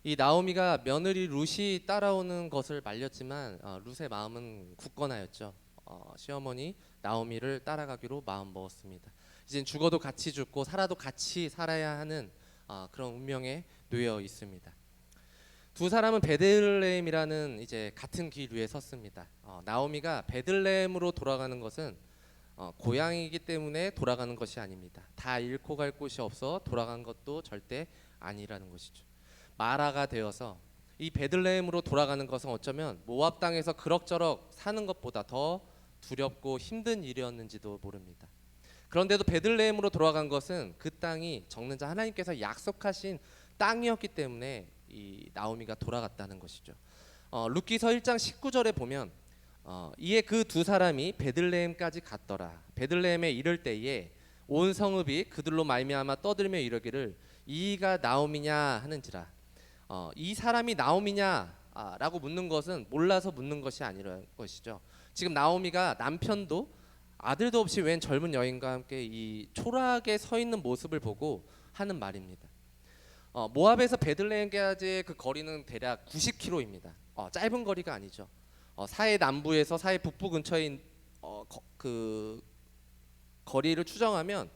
이 나오미가 며느리 룻이 따라오는 것을 말렸지만 룻의 마음은 굳건하였죠. 시어머니 나오미를 따라가기로 마음 먹었습니다. 이젠 죽어도 같이 죽고 살아도 같이 살아야 하는 그런 운명에 놓여 있습니다. 두 사람은 베들레헴이라는 이제 같은 길 위에 섰습니다. 나오미가 베들레헴으로 돌아가는 것은 고향이기 때문에 돌아가는 것이 아닙니다. 다 잃고 갈 곳이 없어 돌아간 것도 절대 아니라는 것이죠. 마라가 되어서 이 베들레헴으로 돌아가는 것은 어쩌면 모압 땅에서 그럭저럭 사는 것보다 더 두렵고 힘든 일이었는지도 모릅니다. 그런데도 베들레헴으로 돌아간 것은 그 땅이 적는 자 하나님께서 약속하신 땅이었기 때문에 이 나오미가 돌아갔다는 것이죠. 룻기서 1장 19절에 보면 이에 그 두 사람이 베들레헴까지 갔더라. 베들레헴에 이를 때에 온 성읍이 그들로 말미암아 떠들며 이르기를 이가 나오미냐 하는지라. 이 사람이 나오미냐라고 묻는 것은 몰라서 묻는 것이 아니라는 것이죠. 지금 나오미가 남편도 아들도 없이 웬 젊은 여인과 함께 이 초라하게 서 있는 모습을 보고 하는 말입니다. 모압에서 베들레헴까지의 그 거리는 대략 90km입니다. 짧은 거리가 아니죠. 사해 남부에서 사해 북부 근처인 그 거리를 추정하면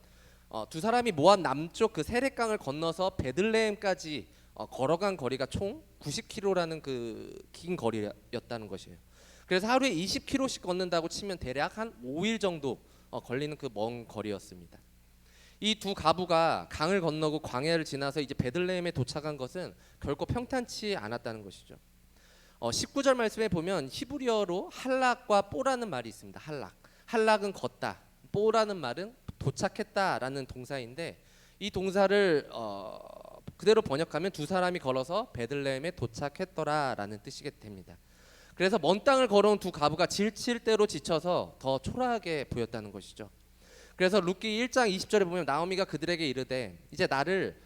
두 사람이 모압 남쪽 그 세렛강을 건너서 베들레헴까지 걸어간 거리가 총 90km라는 그 긴 거리였다는 것이에요. 그래서 하루에 20km씩 걷는다고 치면 대략 한 5일 정도 걸리는 그 먼 거리였습니다. 이 두 가부가 강을 건너고 광야를 지나서 이제 베들레헴에 도착한 것은 결코 평탄치 않았다는 것이죠. 19절 말씀에 보면 히브리어로 할락과 뽀라는 말이 있습니다. 할락은 걷다, 뽀라는 말은 도착했다라는 동사인데 이 동사를 그대로 번역하면 두 사람이 걸어서 베들레헴에 도착했더라라는 뜻이 됩니다. 그래서 먼 땅을 걸어온 두 가부가 지칠 대로 지쳐서 더 초라하게 보였다는 것이죠. 그래서 룻기 1장 20절에 보면 나오미가 그들에게 이르되 이제 나를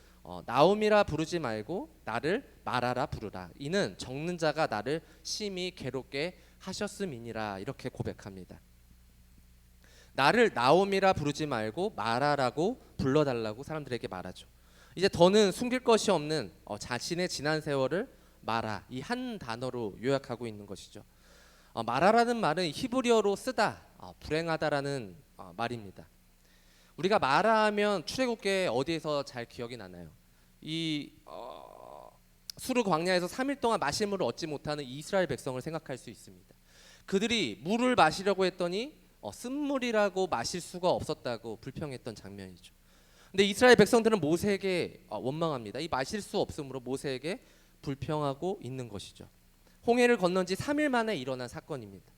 나오미라 부르지 말고 나를 마라라 부르라. 이는 적는 자가 나를 심히 괴롭게 하셨음이니라. 이렇게 고백합니다. 나를 나오미라 부르지 말고 마라라고 불러달라고 사람들에게 말하죠. 이제 더는 숨길 것이 없는 자신의 지난 세월을 마라, 이 한 단어로 요약하고 있는 것이죠. 마라라는 말은 히브리어로 쓰다, 불행하다라는 말입니다. 우리가 마라하면 출애굽기에 어디에서 잘 기억이 나나요? 이 수르 광야에서 3일 동안 마실 물을 얻지 못하는 이스라엘 백성을 생각할 수 있습니다. 그들이 물을 마시려고 했더니 쓴물이라고 마실 수가 없었다고 불평했던 장면이죠. 근데 이스라엘 백성들은 모세에게 원망합니다. 이 마실 수 없으므로 모세에게 불평하고 있는 것이죠. 홍해를 건넌 지 3일 만에 일어난 사건입니다.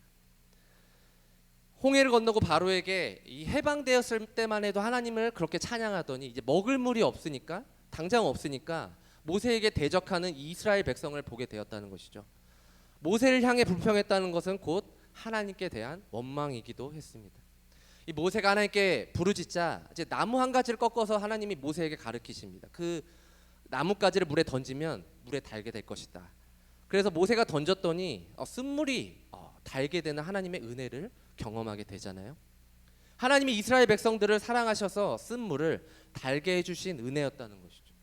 홍해를 건너고 바로에게 이 해방되었을 때만 해도 하나님을 그렇게 찬양하더니 이제 먹을 물이 없으니까 당장 없으니까 모세에게 대적하는 이스라엘 백성을 보게 되었다는 것이죠. 모세를 향해 불평했다는 것은 곧 하나님께 대한 원망이기도 했습니다. 이 모세가 하나님께 부르짖자 이제 나무 한 가지를 꺾어서 하나님이 모세에게 가르치십니다. 그 나뭇가지를 물에 던지면 물에 달게 될 것이다. 그래서 모세가 던졌더니 쓴물이 달게 되는 하나님의 은혜를 경험하게 되잖아요. 하나님이 이스라엘 백성들을 사랑하셔서 쓴물을 달게 해주신 은혜였다는 것이죠.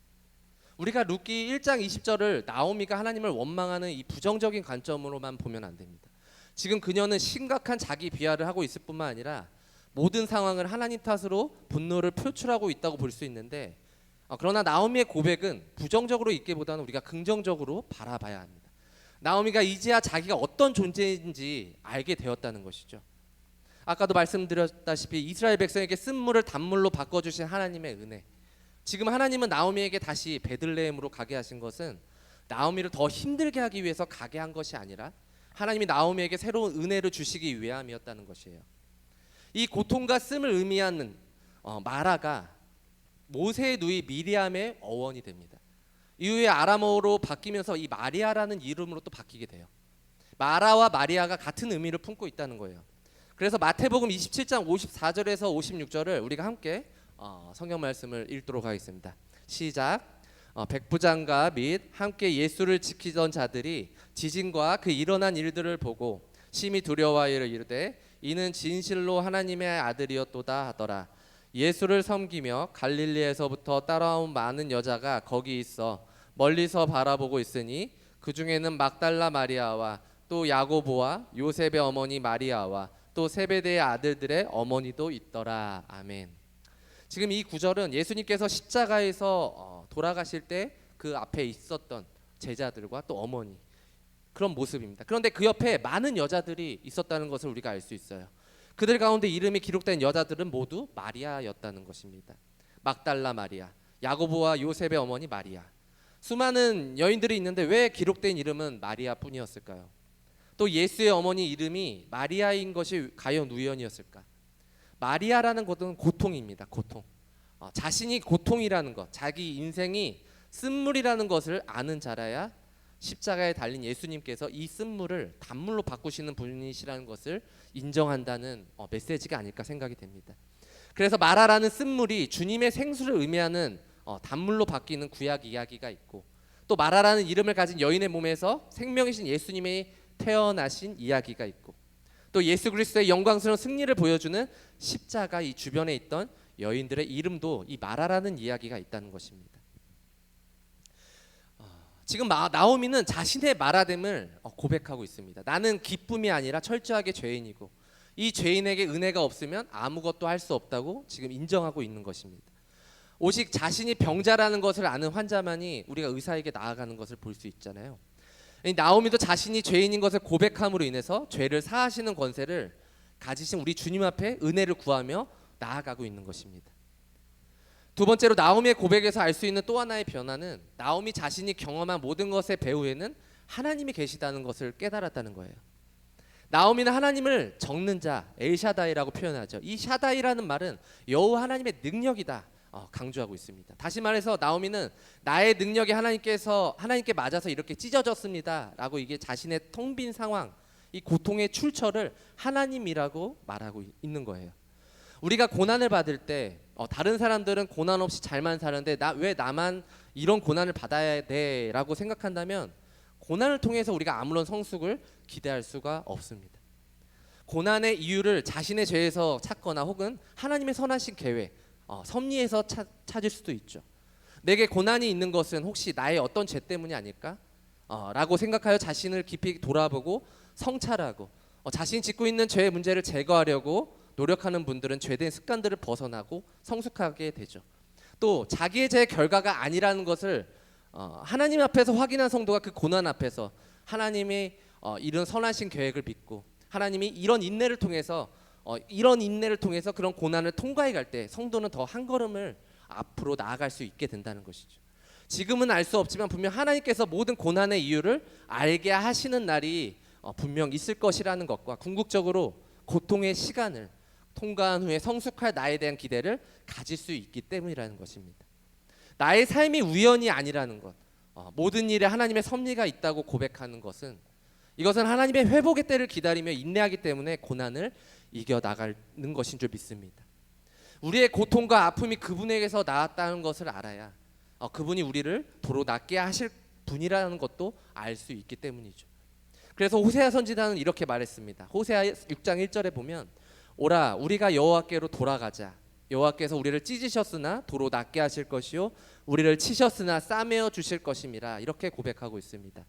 우리가 룻기 1장 20절을 나오미가 하나님을 원망하는 이 부정적인 관점으로만 보면 안 됩니다. 지금 그녀는 심각한 자기 비하를 하고 있을 뿐만 아니라 모든 상황을 하나님 탓으로 분노를 표출하고 있다고 볼 수 있는데 그러나 나오미의 고백은 부정적으로 있기보다는 우리가 긍정적으로 바라봐야 합니다. 나오미가 이제야 자기가 어떤 존재인지 알게 되었다는 것이죠. 아까도 말씀드렸다시피 이스라엘 백성에게 쓴물을 단물로 바꿔주신 하나님의 은혜. 지금 하나님은 나오미에게 다시 베들레헴으로 가게 하신 것은 나오미를 더 힘들게 하기 위해서 가게 한 것이 아니라 하나님이 나오미에게 새로운 은혜를 주시기 위함이었다는 것이에요. 이 고통과 씀을 의미하는 마라가 모세의 누이 미리암의 어원이 됩니다. 이후에 아람어로 바뀌면서 이 마리아라는 이름으로 또 바뀌게 돼요. 마라와 마리아가 같은 의미를 품고 있다는 거예요. 그래서 마태복음 27장 54절에서 56절을 우리가 함께 성경 말씀을 읽도록 하겠습니다. 시작. 백부장과 및 함께 예수를 지키던 자들이 지진과 그 일어난 일들을 보고 심히 두려워하여 이르되 이는 진실로 하나님의 아들이었도다 하더라. 예수를 섬기며 갈릴리에서부터 따라온 많은 여자가 거기 있어 멀리서 바라보고 있으니 그 중에는 막달라 마리아와 또 야고보와 요셉의 어머니 마리아와 또 세베대의 아들들의 어머니도 있더라. 아멘. 지금 이 구절은 예수님께서 십자가에서 돌아가실 때 그 앞에 있었던 제자들과 또 어머니 그런 모습입니다. 그런데 그 옆에 많은 여자들이 있었다는 것을 우리가 알 수 있어요. 그들 가운데 이름이 기록된 여자들은 모두 마리아였다는 것입니다. 막달라 마리아, 야고보와 요셉의 어머니 마리아. 수많은 여인들이 있는데 왜 기록된 이름은 마리아뿐이었을까요? 또 예수의 어머니 이름이 마리아인 것이 과연 우연이었을까? 마리아라는 것은 고통입니다. 고통. 자신이 고통이라는 것, 자기 인생이 쓴물이라는 것을 아는 자라야 십자가에 달린 예수님께서 이 쓴물을 단물로 바꾸시는 분이시라는 것을 인정한다는 메시지가 아닐까 생각이 됩니다. 그래서 마라라는 쓴물이 주님의 생수를 의미하는 단물로 바뀌는 구약 이야기가 있고, 또 마라라는 이름을 가진 여인의 몸에서 생명이신 예수님이 태어나신 이야기가 있고, 또 예수 그리스도의 영광스러운 승리를 보여주는 십자가 이 주변에 있던 여인들의 이름도 이 마라라는 이야기가 있다는 것입니다. 지금 나오미는 자신의 마라됨을 고백하고 있습니다. 나는 기쁨이 아니라 철저하게 죄인이고 이 죄인에게 은혜가 없으면 아무것도 할 수 없다고 지금 인정하고 있는 것입니다. 오직 자신이 병자라는 것을 아는 환자만이 우리가 의사에게 나아가는 것을 볼 수 있잖아요. 나오미도 자신이 죄인인 것을 고백함으로 인해서 죄를 사하시는 권세를 가지신 우리 주님 앞에 은혜를 구하며 나아가고 있는 것입니다. 두 번째로 나오미의 고백에서 알 수 있는 또 하나의 변화는 나오미 자신이 경험한 모든 것의 배후에는 하나님이 계시다는 것을 깨달았다는 거예요. 나오미는 하나님을 적는 자 엘샤다이라고 표현하죠. 이 샤다이라는 말은 여호와 하나님의 능력이다 강조하고 있습니다. 다시 말해서 나오미는 나의 능력이 하나님께 맞아서 이렇게 찢어졌습니다 라고 이게 자신의 텅 빈 상황, 이 고통의 출처를 하나님이라고 말하고 있는 거예요. 우리가 고난을 받을 때 다른 사람들은 고난 없이 잘만 사는데 왜 나만 이런 고난을 받아야 돼 라고 생각한다면 고난을 통해서 우리가 아무런 성숙을 기대할 수가 없습니다. 고난의 이유를 자신의 죄에서 찾거나 혹은 하나님의 선하신 계획, 섭리에서 찾을 수도 있죠. 내게 고난이 있는 것은 혹시 나의 어떤 죄 때문이 아닐까? 라고 생각하여 자신을 깊이 돌아보고 성찰하고 자신이 짓고 있는 죄의 문제를 제거하려고 노력하는 분들은 죄된 습관들을 벗어나고 성숙하게 되죠. 또 자기의 죄의 결과가 아니라는 것을 하나님 앞에서 확인한 성도가 그 고난 앞에서 하나님의 이런 선하신 계획을 믿고 하나님이 이런 인내를 통해서 그런 고난을 통과해 갈 때 성도는 더 한 걸음을 앞으로 나아갈 수 있게 된다는 것이죠. 지금은 알 수 없지만 분명 하나님께서 모든 고난의 이유를 알게 하시는 날이 분명 있을 것이라는 것과 궁극적으로 고통의 시간을 통과한 후에 성숙할 나에 대한 기대를 가질 수 있기 때문이라는 것입니다. 나의 삶이 우연이 아니라는 것, 모든 일에 하나님의 섭리가 있다고 고백하는 것은 이것은 하나님의 회복의 때를 기다리며 인내하기 때문에 고난을 이겨나가는 것인 줄 믿습니다. 우리의 고통과 아픔이 그분에게서 나왔다는 것을 알아야 그분이 우리를 도로 낫게 하실 분이라는 것도 알 수 있기 때문이죠. 그래서 호세아 선지자는 이렇게 말했습니다. 호세아 6장 1절에 보면 오라 우리가 여호와께로 돌아가자. 여호와께서 우리를 찢으셨으나 도로 낫게 하실 것이요 우리를 치셨으나 싸매어 주실 것임이라 이렇게 고백하고 있습니다.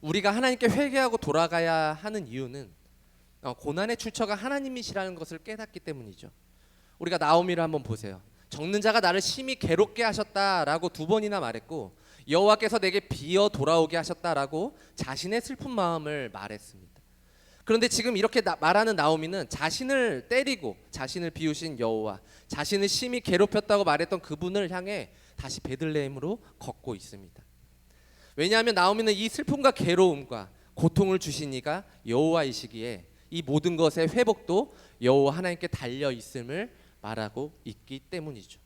우리가 하나님께 회개하고 돌아가야 하는 이유는 고난의 출처가 하나님이시라는 것을 깨닫기 때문이죠. 우리가 나오미를 한번 보세요. 적는 자가 나를 심히 괴롭게 하셨다라고 2번이나 말했고 여호와께서 내게 비어 돌아오게 하셨다라고 자신의 슬픈 마음을 말했습니다. 그런데 지금 이렇게 말하는 나오미는 자신을 때리고 자신을 비우신 여호와, 자신을 심히 괴롭혔다고 말했던 그분을 향해 다시 베들레헴으로 걷고 있습니다. 왜냐하면 나오미는 이 슬픔과 괴로움과 고통을 주신 이가 여호와이시기에 이 모든 것의 회복도 여호와 하나님께 달려 있음을 말하고 있기 때문이죠.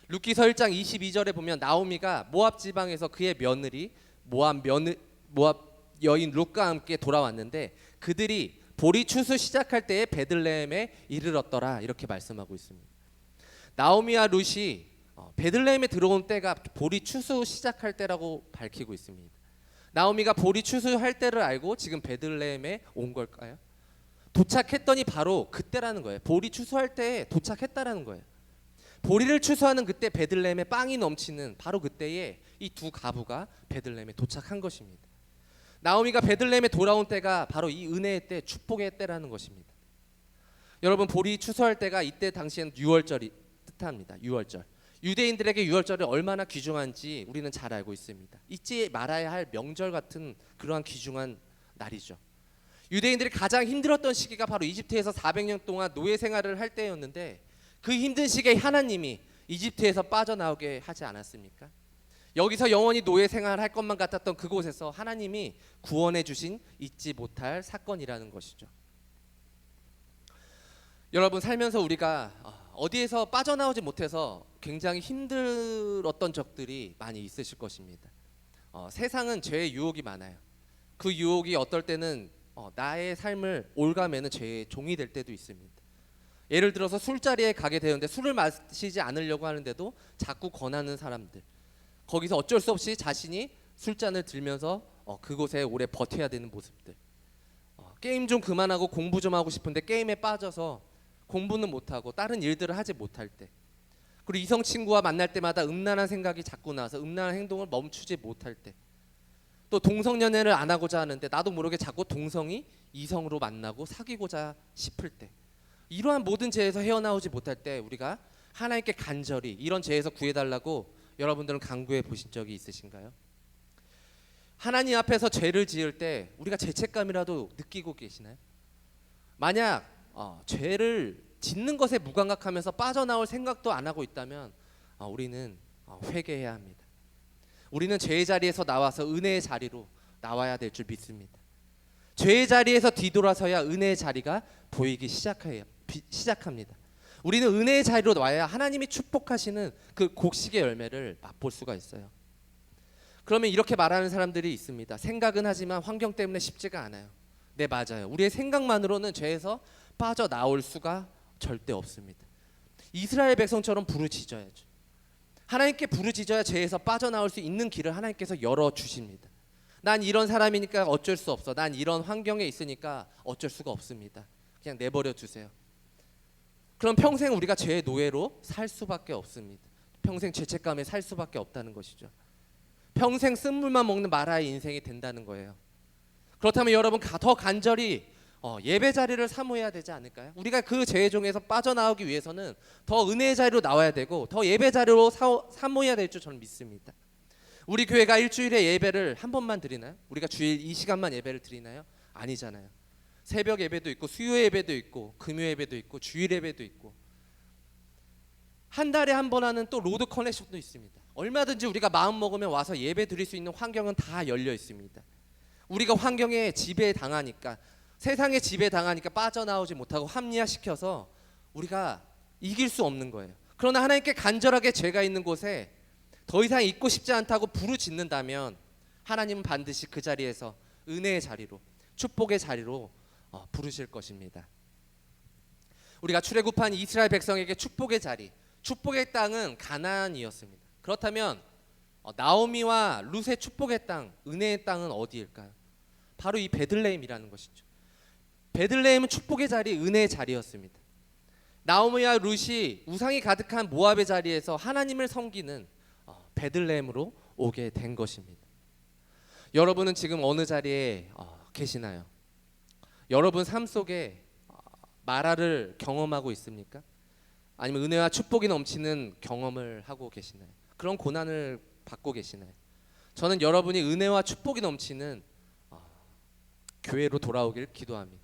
룻기서 1장 22절에 보면 나오미가 모압 지방에서 그의 며느리 모압 여인 룻과 함께 돌아왔는데 그들이 보리 추수 시작할 때에 베들레헴에 이르렀더라 이렇게 말씀하고 있습니다. 나오미와 룻이 베들레헴에 들어온 때가 보리 추수 시작할 때라고 밝히고 있습니다. 나오미가 보리 추수할 때를 알고 지금 베들레헴에 온 걸까요? 도착했더니 바로 그때라는 거예요. 보리 추수할 때에 도착했다라는 거예요. 보리를 추수하는 그때 베들레헴에 빵이 넘치는 바로 그때에 이 두 가부가 베들레헴에 도착한 것입니다. 나오미가 베들레헴에 돌아온 때가 바로 이 은혜의 때, 축복의 때라는 것입니다. 여러분, 보리 추수할 때가 이때 당시에는 유월절이 뜻합니다. 유월절. 유대인들에게 유월절이 얼마나 귀중한지 우리는 잘 알고 있습니다. 잊지 말아야 할 명절 같은 그러한 귀중한 날이죠. 유대인들이 가장 힘들었던 시기가 바로 이집트에서 400년 동안 노예 생활을 할 때였는데, 그 힘든 시기에 하나님이 이집트에서 빠져나오게 하지 않았습니까? 여기서 영원히 노예 생활을 할 것만 같았던 그곳에서 하나님이 구원해 주신 잊지 못할 사건이라는 것이죠. 여러분, 살면서 우리가 어디에서 빠져나오지 못해서 굉장히 힘들었던 적들이 많이 있으실 것입니다. 세상은 죄의 유혹이 많아요. 그 유혹이 어떨 때는 나의 삶을 올가매는 죄의 종이 될 때도 있습니다. 예를 들어서 술자리에 가게 되는데 술을 마시지 않으려고 하는데도 자꾸 권하는 사람들, 거기서 어쩔 수 없이 자신이 술잔을 들면서 그곳에 오래 버텨야 되는 모습들, 게임 좀 그만하고 공부 좀 하고 싶은데 게임에 빠져서 공부는 못하고 다른 일들을 하지 못할 때, 그리고 이성 친구와 만날 때마다 음란한 생각이 자꾸 나서 음란한 행동을 멈추지 못할 때, 또 동성연애를 안 하고자 하는데 나도 모르게 자꾸 동성이 이성으로 만나고 사귀고자 싶을 때, 이러한 모든 죄에서 헤어나오지 못할 때 우리가 하나님께 간절히 이런 죄에서 구해달라고 여러분들은 간구해 보신 적이 있으신가요? 하나님 앞에서 죄를 지을 때 우리가 죄책감이라도 느끼고 계시나요? 만약 죄를 짓는 것에 무감각하면서 빠져나올 생각도 안 하고 있다면 우리는 회개해야 합니다. 우리는 죄의 자리에서 나와서 은혜의 자리로 나와야 될 줄 믿습니다. 죄의 자리에서 뒤돌아서야 은혜의 자리가 보이기 시작합니다. 우리는 은혜의 자리로 나와야 하나님이 축복하시는 그 곡식의 열매를 맛볼 수가 있어요. 그러면 이렇게 말하는 사람들이 있습니다. 생각은 하지만 환경 때문에 쉽지가 않아요. 네, 맞아요. 우리의 생각만으로는 죄에서 빠져나올 수가 절대 없습니다. 이스라엘 백성처럼 부르짖어야죠. 하나님께 부르짖어야 죄에서 빠져나올 수 있는 길을 하나님께서 열어주십니다. 난 이런 사람이니까 어쩔 수 없어. 난 이런 환경에 있으니까 어쩔 수가 없습니다. 그냥 내버려 두세요. 그럼 평생 우리가 죄의 노예로 살 수밖에 없습니다. 평생 죄책감에 살 수밖에 없다는 것이죠. 평생 쓴물만 먹는 마라의 인생이 된다는 거예요. 그렇다면 여러분, 더 간절히 예배 자리를 사모해야 되지 않을까요? 우리가 그 죄의 종에서 빠져나오기 위해서는 더 은혜의 자리로 나와야 되고 더 예배 자리로 사모해야 될 줄 저는 믿습니다. 우리 교회가 일주일에 예배를 한 번만 드리나요? 우리가 주일 이 시간만 예배를 드리나요? 아니잖아요. 새벽 예배도 있고 수요 예배도 있고 금요 예배도 있고 주일 예배도 있고 한 달에 한 번 하는 또 로드 커넥션도 있습니다. 얼마든지 우리가 마음 먹으면 와서 예배 드릴 수 있는 환경은 다 열려 있습니다. 우리가 환경에 지배당하니까, 세상에 지배당하니까 빠져나오지 못하고 합리화시켜서 우리가 이길 수 없는 거예요. 그러나 하나님께 간절하게 죄가 있는 곳에 더 이상 있고 싶지 않다고 부르짖는다면 하나님은 반드시 그 자리에서 은혜의 자리로, 축복의 자리로 부르실 것입니다. 우리가 출애굽한 이스라엘 백성에게 축복의 자리, 축복의 땅은 가나안이었습니다. 그렇다면 나오미와 룻의 축복의 땅, 은혜의 땅은 어디일까요? 바로 이 베들레헴이라는 것이죠. 베들레헴은 축복의 자리, 은혜의 자리였습니다. 나오미와 룻이 우상이 가득한 모압의 자리에서 하나님을 섬기는 베들레헴으로 오게 된 것입니다. 여러분은 지금 어느 자리에 계시나요? 여러분 삶 속에 마라를 경험하고 있습니까? 아니면 은혜와 축복이 넘치는 경험을 하고 계시나요? 그런 고난을 받고 계시나요? 저는 여러분이 은혜와 축복이 넘치는 교회로 돌아오길 기도합니다.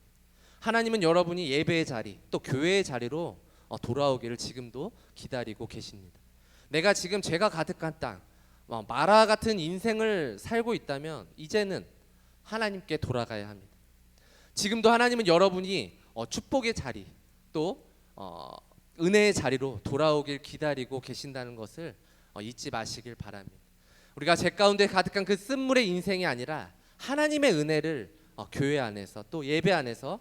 하나님은 여러분이 예배의 자리, 또 교회의 자리로 돌아오기를 지금도 기다리고 계십니다. 내가 지금 죄가 가득한 땅, 마라 같은 인생을 살고 있다면 이제는 하나님께 돌아가야 합니다. 지금도 하나님은 여러분이 축복의 자리, 또 은혜의 자리로 돌아오길 기다리고 계신다는 것을 잊지 마시길 바랍니다. 우리가 죄 가운데 가득한 그 쓴물의 인생이 아니라 하나님의 은혜를 교회 안에서 또 예배 안에서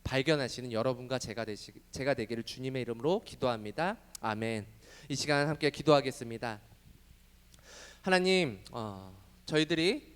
발견하시는 여러분과 제가 되기를 주님의 이름으로 기도합니다. 아멘. 이 시간 함께 기도하겠습니다. 하나님, 저희들이